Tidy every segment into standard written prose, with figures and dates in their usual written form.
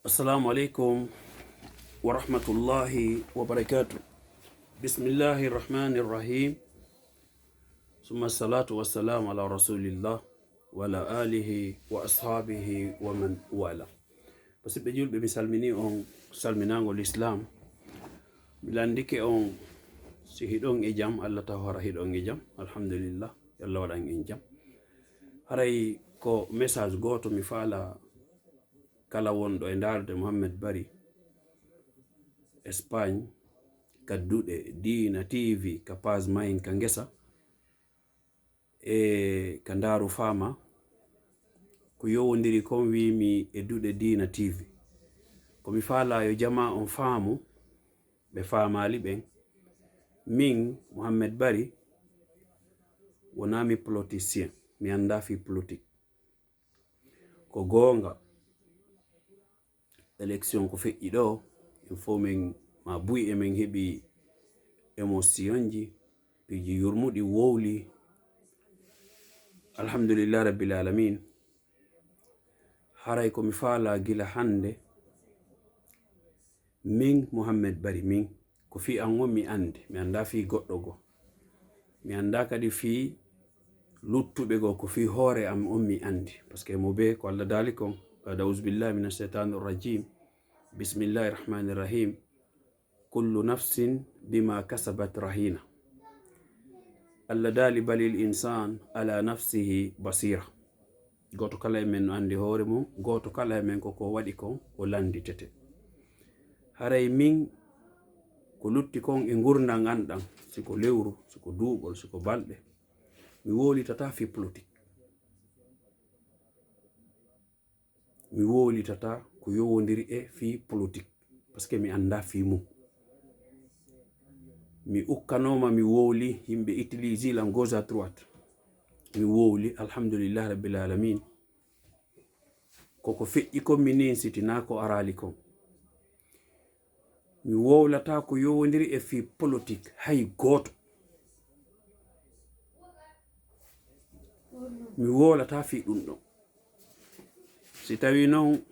Assalamu alaikum wa rahmatullahi wa barakatuh. Bismillahir rahmanir rahim. Summa salatu wassalamu ala rasulillah wa ala alihi wa ashabihi wa man wala. Pasibe julbe mi salmini on salminango l'islam. Milandike on si hidon e jam Allah tawara hidon e jam. Alhamdulillah. Yalla wadan e jam. Haray ko message goto mi fala kala wondo e darde Muhammad Bari Espagne kaddude Dina TV ka page main ka ngesa e kandaru fama ko yowondiri kon wimi e dude Dina TV ko mi fala yo jama on faamu be famali ben min Muhammad Bari wonami politicien mi anda fi politique ko gonga election ko feƴƴi ɗo il faut min ma buy e min heɓi émotion ji piji yurmuɗi wowli alhamdulillah rabbil alamin haray ko mi faala gila hande min Muhammad Bari min ko fi an on mi andi mi anda fi goɗɗo go mi anda kadi fi luttuɓe go ko fi hoore am on mi andi parce que mo be ko Allah dali kon أعوذ بالله من الشيطان الرجيم بسم الله الرحمن الرحيم كل نفس بما كسبت رهينة الله دالي بل الإنسان على نفسه بصيرة goto kala men andi hoore mum goto kala men ko waɗi kon o landitete haray min ko lutti kon e gurdam anɗam siko lewru siko duuɓol siko balɗe mi wolitata fi politique mi wolitata ko yowondiri e fi politique parce que mi anda fi mum mi ukkanoma mi wowli yimɓe utilise la gauche à droite mi wowli alhamdulillah rabbil alamin koko feƴƴi kon mi nensitina ko arali kon mi wowlata ko yowondiri e fi politique hay goto mi wolata fi ɗum ɗon si tawi non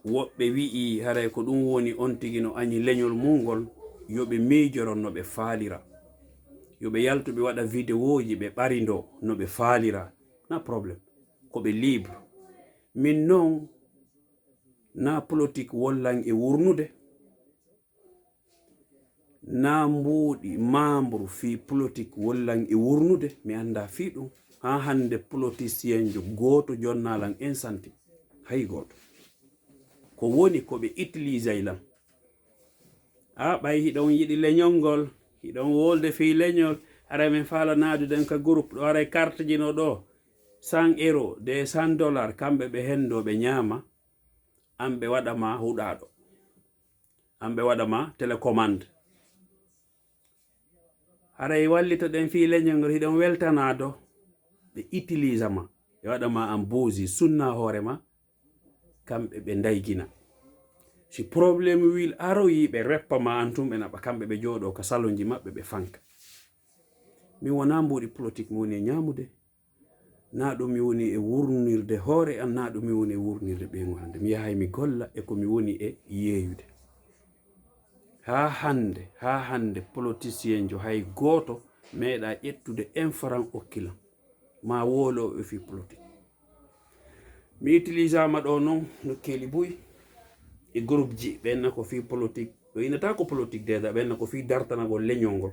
woɓɓe wi'i haray ko ɗum woni on tigi no añi leñol mungol yoɓe miijoron no ɓe faalira yoɓe yaltu ɓe waɗa vidéoji ɓe ɓarindo no ɓe faalira na probléme ko ɓe libre min non na politique wollan e wurnude na mbuuɗi membre fi politique wollan e wurnude mi anda fi ɗum ha hande politicien jo goto jonnalan insanti hay goto ko woni ko ɓe utilise lam ɓay hiɗon yiɗi leñol ngol hiɗon wolde fi leñol ara min faala naaduden ka groupe ɗo aray carte jino ɗo 100 € de $100 kamɓe ɓe hendo ɓe ñaama an ɓe waɗama huɗaɗo an ɓe waɗama télécommande haray wallito ɗen fi leñol ngol hiɗon weltanado ɓe utilise ma ɓe waɗama an bosi sunna hoorema kamɓe ɓe daygina si probléme wil aroyi ɓe reppama antum ɓe naɓa kamɓe ɓe jooɗo ka salonji maɓɓe ɓe fanka mi wona mbuɗi politique mi woni e ñamude na ɗum mi woni e wurnirde hoore an na ɗum mi woni e wurnirde ɓeygu hande mi yahay mi golla e ko mi woni e yeeyude ha hande politicien jo hay goto meeɗa ƴettude 1 franc okkilam ma wolo e fi politique mi utilisama ɗo noon no keli buy e groupe ji ɓenna ko fi politique ɗo inata ko politique deeda ɓenna ko fi dartanagol leñol ngol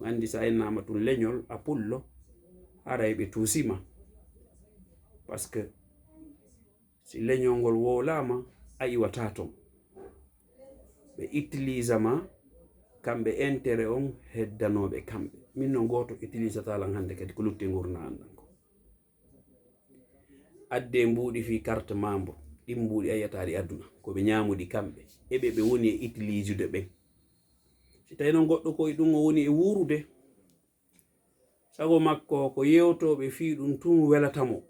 andi sa innama tun leñol a pullo haray ɓe tuusima parce que si leñol ngol wolama a iwata ton ɓe utilise ma kamɓe intérêt on heddanoɓe kamɓe min no goto utilisatalan hande kadi ko lutti gurna andan ko adde mbuuɗi fi carte membre ɗin mbuuɗi a yiyataɗi aduna koɓe ñamudi kamɓe eɓe ɓe woni e utilisude ɓen si tawi noon goɗɗo koye ɗum o woni e wurude sago makko ko yewtoɓe fi ɗum tun welatamo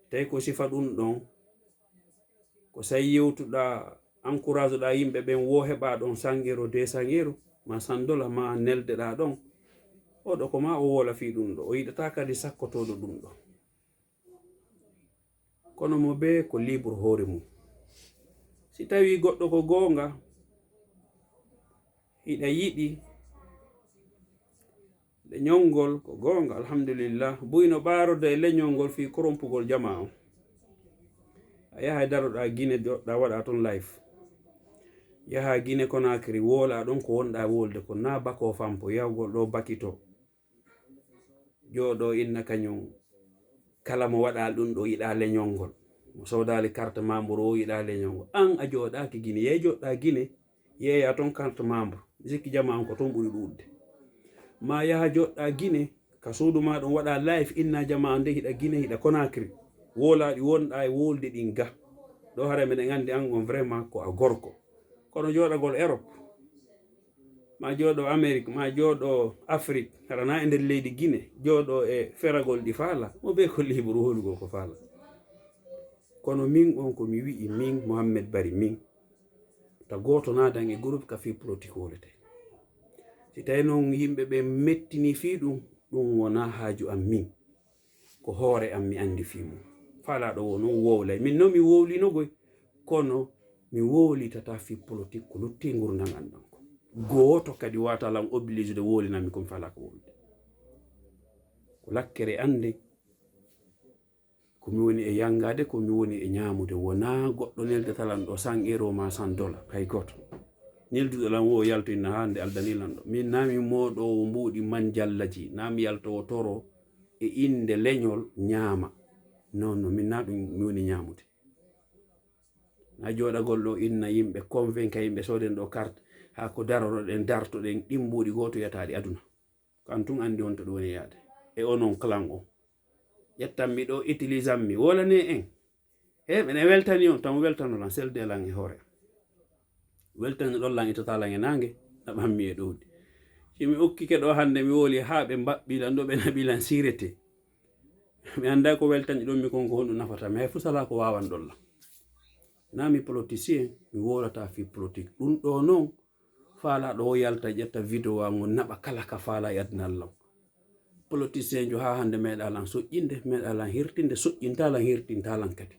tawi ko sifa ɗum ɗon ko sayi yewtuɗa encourage ɗa yimɓe ɓen wo heɓa ɗon 100 € 200 € ma $100 ma neldeɗa ɗon oɗo ko ma o wola fi ɗum ɗo o yiɗata kadi sakkotoɗo ɗum ɗo kono mo be ko libre hoore mum. Si tawi goɗɗo ko goonga hiɗa yiɗi leñolngol ko goonga, alhamdulillah, buyno ɓaaroda e leñolngol fi korompugol jama on. A yaha daroɗa Guinée joɗɗa waɗa toon life, yaha Guinée Conakry woola ɗon ko wonɗa wolde ko na bako fampo yawgol ɗo bakito joɗo inna kañum kala mo waɗa ɗum ɗo yiɗa leñolngol, mo sodali carte membre o yiɗa leñolngol. An a joɗaki Guinée, yeey joɗɗa Guinée yeeya toon carte membre, sikki jama on ko toon ɓuri ɗuɗde. Ma yaha joɗɗa Guinée ka suudu ma ɗum waɗa life inna jama nde hiɗa Guinée hiɗa Conakry wolaɗi wonɗa e wolde ɗin ga ɗo hara meɗen andi an on vraiment ko a gorko. Kono joɗagol Europe ma joɗo Amérique ma joɗo Afrique harana e nder leydi Guinée joɗo e feragol ɗi faala mo be ko libre holugo ko faala. Kono min on ko mi wi'i min Mohammed Bari min ta goto nadan e groupe ka fi politique wolete. Si tawi noon yimɓe ɓe mettini fi ɗum wona haaju am min, ko hoore am mi andi fi mum. Faalaɗo wo noon wowlay, min noon mi wowlinogoy kono mi wowlitata fi politique ko lutti gurdam an ɗon ko gooto kadi watalan obligé de wolinami komi fala ko wolde ko lakkere ande komi woni e yangade komi woni e ñamude, wona goɗɗo neldetalan ɗo 100 euro ma $100 hay goto nelduɗolan wo yaltoyna hande aldanilan ɗo. Min nami moɗowo mbuuɗi man jallaji, nami yaltowo toro e inde leñol ñaama, non min na ɗum mi woni ñamude. Na joɗagol ɗo inna yimɓe convainca yimɓe soden ɗo carte ha ko daroroɗen dartoɗen ɗimbuɗi goto yataɗi aduna, kan tun andi on to ɗum woni yaade e onon clan o ƴettanmi ɗo utilisam mi wolane en he ɓene weltani on tan weltanolan selde lan e hoore weltani ɗon lan itatalan e nangue naɓanmi e ɗowdi. Simi ukkike ɗo hande mi woli ha ɓe mbaɓɓilan ɗo ɓe naɓilan sirete mi anda ko weltani ɗon mi kon ko honɗum nafatami hay fusala ko wawan ɗolla. Na mi politicien mi wolata fi politique ɗum ɗo non faalaɗo o yalta ƴetta vidéo am on naɓa kala ka faala e aduna Allah. Politicien jo ha hande meɗalan soƴƴinde meɗalan hirtinde soƴƴintalan hirtintalan kadi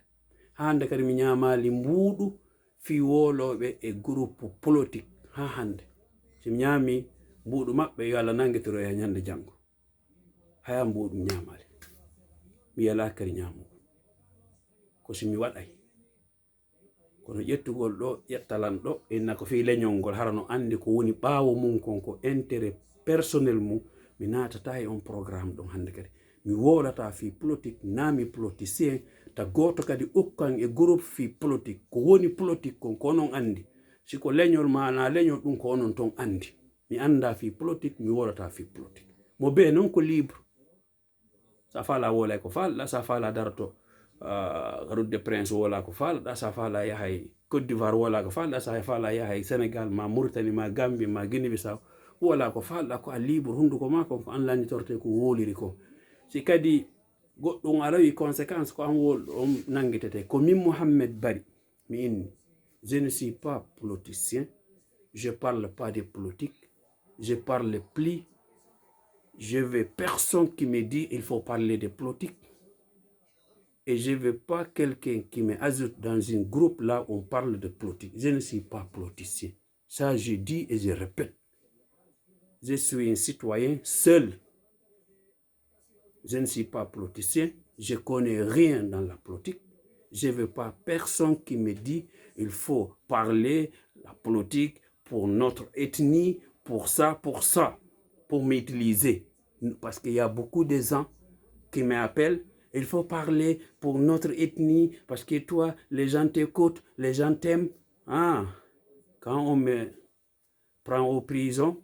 hande kadi mi ñamali mbuuɗu fi woloɓe e groupe politique ha hande somi ñami mbuuɗu maɓɓe yo Allah nanguitoro e ñande janggo haya mbuuɗu ñamali mi yala kadi ñamugo ko somi waɗay kono ƴettugol ɗo ƴettalan ɗo inna ko fi leñolngol harano andi ko woni ɓaawo mum kon ko intérêt personnel mum mi natata e on programme ɗon hande kadi mi wolata fi politique na mi politicien ta goto kadi ukkan e groupe fi politique ko woni politique kon ko onon andi siko leñol mana leñol ɗum ko onon ton andi mi anda fi politique mi wolata fi politique mo be non ko libre sa fala wolay ko falɗa sa fala darato Route des Princes wola ko falɗa sa fala yahay Côte d'Ivoire wola ko falɗa sa fala yahay Sénégal ma Mauritanie ma Gambie ma Guinée Bissau wola ko falɗa ko a libre hunduko ma kon ko an lañitorte ko woliri ko. Si kadi goɗɗum a rawi conséquence ko an wolɗo on nanguitete ko min Mohammed Bari mi inni je ne suis pas politicien, je parle pas de politique, je parle plus, je veux personne qui me dit il faut parler de politique. Et je ne veux pas quelqu'un qui me ajoute dans un groupe là où on parle de politique. Je ne suis pas politicien. Ça, je dis et je répète. Je suis un citoyen seul. Je ne suis pas politicien. Je ne connais rien dans la politique. Je ne veux pas personne qui me dit il faut parler la politique pour notre ethnie, pour ça, pour m'utiliser. Parce qu'il y a beaucoup de gens qui m'appellent. Il faut parler pour notre ethnie parce que toi, les gens t'écoutent, les gens t'aiment. Ah, quand on me prend en prison,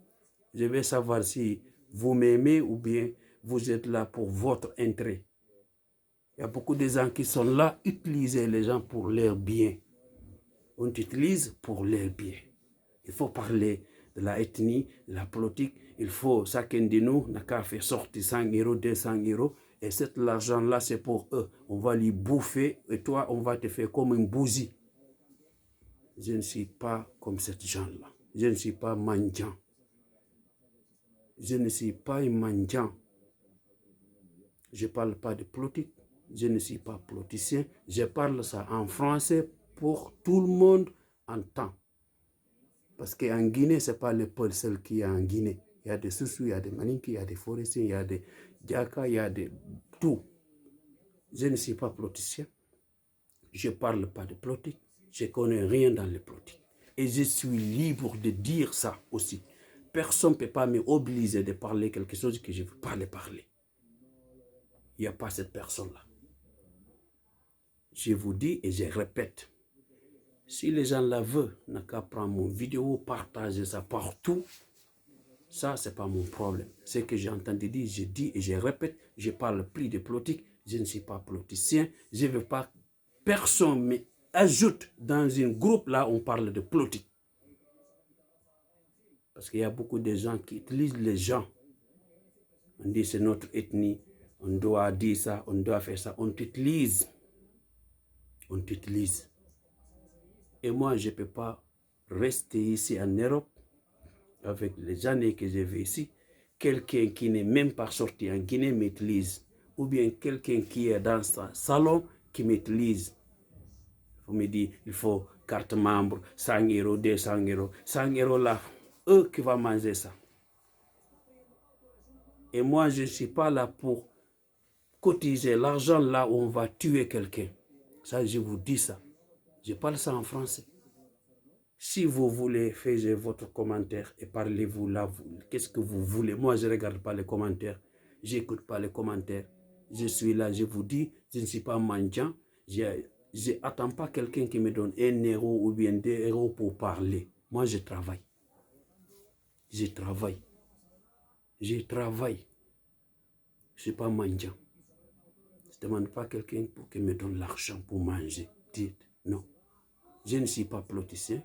je vais savoir si vous m'aimez ou bien vous êtes là pour votre intérêt. Il y a beaucoup de gens qui sont là, utiliser les gens pour leur bien. On t'utilise pour leur bien. Il faut parler de la ethnie, de la politique. Il faut, chacun de nous n'a qu'à faire sortir 100 euros, 200 euros. Et cet argent-là, c'est pour eux. On va les bouffer et toi, on va te faire comme une bousie. Je ne suis pas comme cette gens-là. Je ne suis pas mendiant. Je ne suis pas un mendiant. Je ne parle pas de politique. Je ne suis pas politicien. Je parle ça en français pour tout le monde entend. Parce qu'en Guinée, ce n'est pas le peuple seul qui est en Guinée. Il y a des Soussous, il y a des Maninki, il y a des Forestiers, il y a des Diaka, il y a des tout. Je ne suis pas politicien. Je ne parle pas de politique. Je ne connais rien dans les politiques. Et je suis libre de dire ça aussi. Personne ne peut pas m'obliger de parler quelque chose que je ne veux pas le parler. Il n'y a pas cette personne-là. Je vous dis et je répète. Si les gens la veulent, n'a qu'à prendre mon vidéo, partager ça partout. Ça, ce n'est pas mon problème. Ce que j'ai entendu dire, je dis et je répète. Je parle plus de politique. Je ne suis pas politicien. Je ne veux pas personne m'ajoute dans un groupe là où on parle de politique. Parce qu'il y a beaucoup de gens qui utilisent les gens. On dit c'est notre ethnie, on doit dire ça, on doit faire ça. On t'utilise. On t'utilise. Et moi, je ne peux pas rester ici en Europe avec les années que j'ai vécues ici. Quelqu'un qui n'est même pas sorti en Guinée m'utilise. Ou bien quelqu'un qui est dans son salon qui m'utilise. On me dit, il faut carte membre, 100 €, 200 €. 100 € là, eux qui vont manger ça. Et moi, je ne suis pas là pour cotiser l'argent là où on va tuer quelqu'un. Ça, je vous dis ça. Je parle ça en français. Si vous voulez, faites votre commentaire et parlez-vous là. Qu'est-ce que vous voulez? Moi, je ne regarde pas les commentaires. Je n'écoute pas les commentaires. Je suis là, je vous dis, je ne suis pas mendiant. Je n'attends pas quelqu'un qui me donne 1 € ou bien 2 € pour parler. Moi, je travaille. Je travaille. Je travaille. Je ne suis pas mendiant. Je ne demande pas quelqu'un pour qu'il me donne l'argent pour manger. Dites non. Je ne suis pas politicien.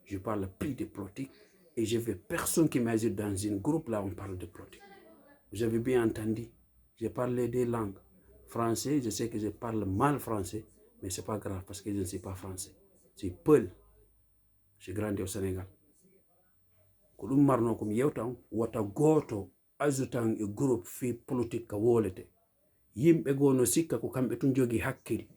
Je parle plus de politique. Et je veux personne qui m'ajoute dans un groupe là où on parle de politique. Vous avez bien entendu. J'ai parlé des langues. Français, je sais que je parle mal français. Mais ce n'est pas grave parce que je ne suis pas français. C'est Peul. J'ai grandi au Sénégal. Ko ɗum marno komi yewtan wata goto ajutan e groupe fi politique ka wolete yimɓe goo no sikka ko kamɓe tun jogi hakkili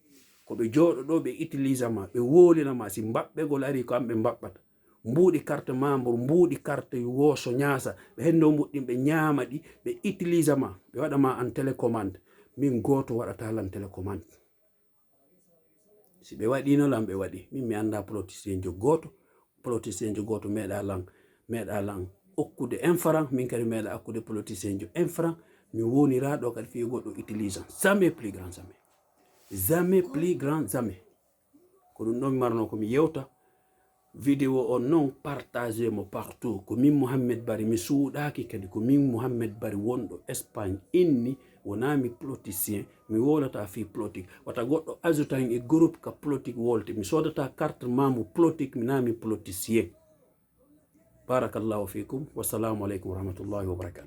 ko ɓe jooɗo ɗo ɓe utilisa ma ɓe wolinama si mbaɓɓegol ari ko amɓe mbaɓɓata mbuuɗi carte membre mbuuɗi carte wooso ñaasa ɓe henno mbuɗɗin ɓe ñaama ɗi ɓe utilisa ma ɓe waɗama en télécommande min goto waɗata lan télécommande si ɓe waɗinolam ɓe waɗi min mi anda politicien jo goto meeɗa lan okkude 1 franc min kadi meeɗa akkude politicien jo 1 franc mi woniraɗo kadi fi goɗɗo utilisant jamais plus grand jamais jamais plus grand jamais ko ɗum ɗon mi marno komi yewta vidéo on non partagé mo partout ko min Mouhamed Barry mi suuɗaki kadi ko min Mouhamed Barry wonɗo Espagne inni wonami politicien mi wolata fi politique wata goɗɗo ajutan e groupe ka politique wolte mi sodata carte membre politique mi nami politicien. Barakallahu fikum. Wassalamu alaikum warahmatullahi wabarakatuh.